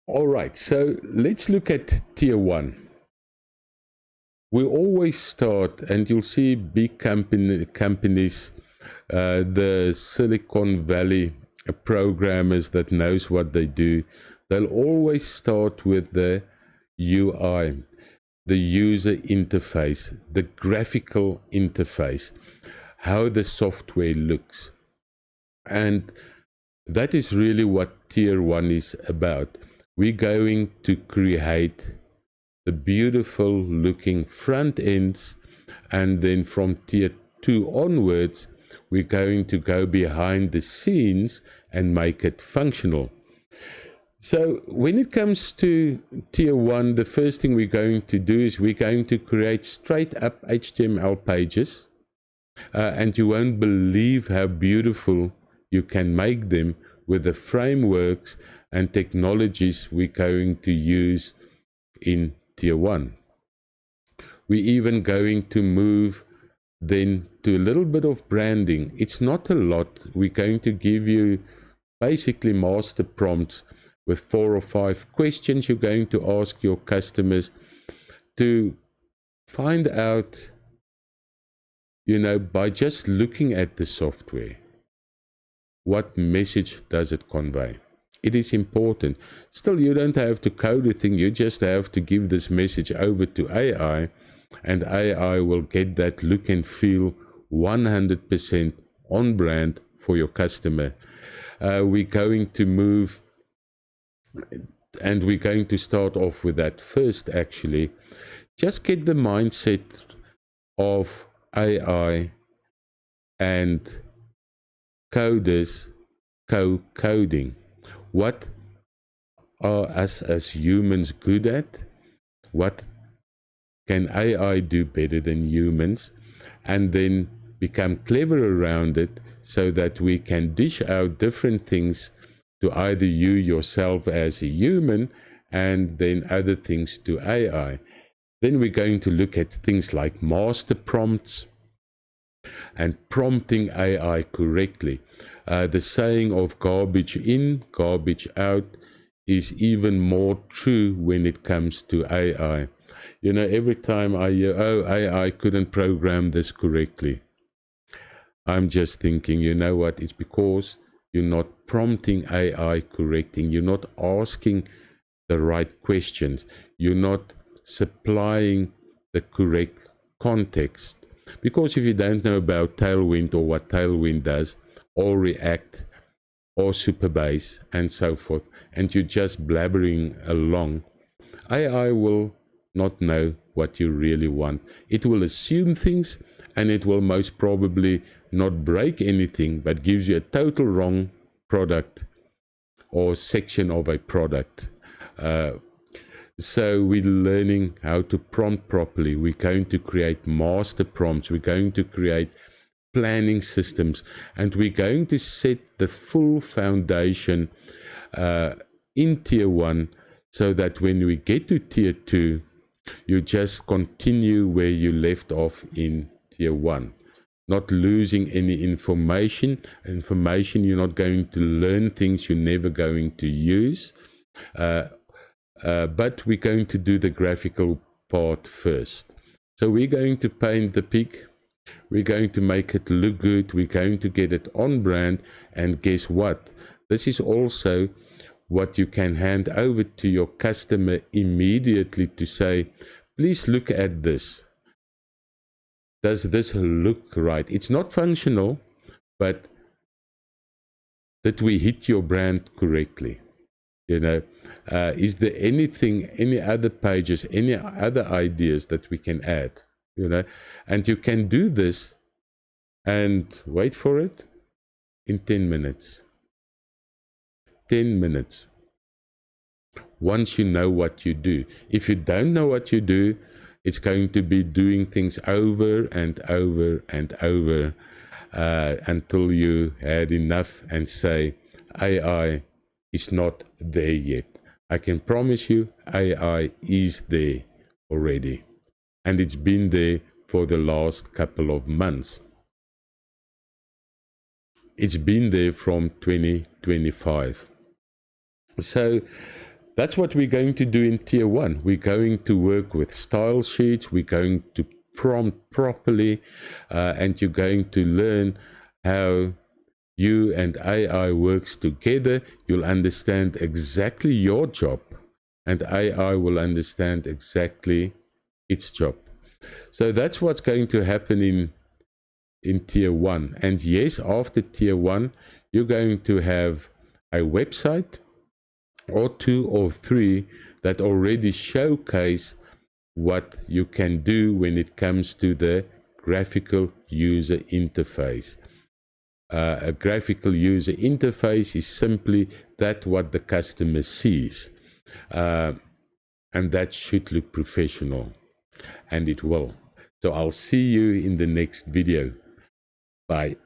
All right, so let's look at tier one. We always start, and you'll see big companies, the Silicon Valley programmers that knows what they do. They'll always start with the UI, the user interface, the graphical interface, how the software looks. And that is really what tier one is about. We're going to create the beautiful looking front ends, and then from tier 2 onwards we're going to go behind the scenes and make it functional. So when it comes to tier 1, the first thing we're going to do is we're going to create straight up HTML pages, and you won't believe how beautiful you can make them with the frameworks and technologies we're going to use in tier 1. We're even going to move then to a little bit of branding. It's not a lot. We're going to give you basically master prompts with 4 or 5 questions you're going to ask your customers to find out, by just looking at the software, what message does it convey. It is important. Still, you don't have to code a thing. You just have to give this message over to AI, and AI will get that look and feel 100% on brand for your customer. We're going to move, and we're going to start off with that first, actually. Just get the mindset of AI and coders co-coding. What are us as humans good at? What can AI do better than humans? And then become clever around it so that we can dish out different things to either you yourself as a human, and then other things to AI. Then we're going to look at things like master prompts and prompting AI correctly. The saying of garbage in, garbage out is even more true when it comes to AI. Every time I hear, oh, AI couldn't program this correctly, I'm just thinking, you know what? It's because you're not prompting AI correctly. You're not asking the right questions. You're not supplying the correct context. Because if you don't know about Tailwind or what Tailwind does, or React, or Superbase, and so forth, and you're just blabbering along, AI will not know what you really want. It will assume things, and it will most probably not break anything, but gives you a total wrong product or section of a product. So we're learning how to prompt properly. We're going to create master prompts. We're going to create planning systems, and we're going to set the full foundation in tier 1, so that when we get to tier 2, you just continue where you left off in tier 1, not losing any information. You're not going to learn things you're never going to use. But we're going to do the graphical part first. So we're going to paint the pig. We're going to make it look good. We're going to get it on brand. And guess what? This is also what you can hand over to your customer immediately to say, please look at this. Does this look right? It's not functional, but did we hit your brand correctly? Is there anything, any other pages, any other ideas that we can add? And you can do this, and wait for it, in 10 minutes. 10 minutes. Once you know what you do. If you don't know what you do, it's going to be doing things over and over and over until you had enough and say, AI is not there yet. I can promise you AI is there already, and it's been there for the last couple of months. It's been there from 2025. So That's what we're going to do in tier 1. We're going to work with style sheets. We're going to prompt properly, and you're going to learn how you and AI works together. You'll understand exactly your job, and AI will understand exactly its job. So that's what's going to happen in tier 1. And yes, after tier 1, you're going to have a website or 2 or 3 that already showcase what you can do when it comes to the graphical user interface. A graphical user interface is simply that what the customer sees, and that should look professional, and it will. So I'll see you in the next video. Bye.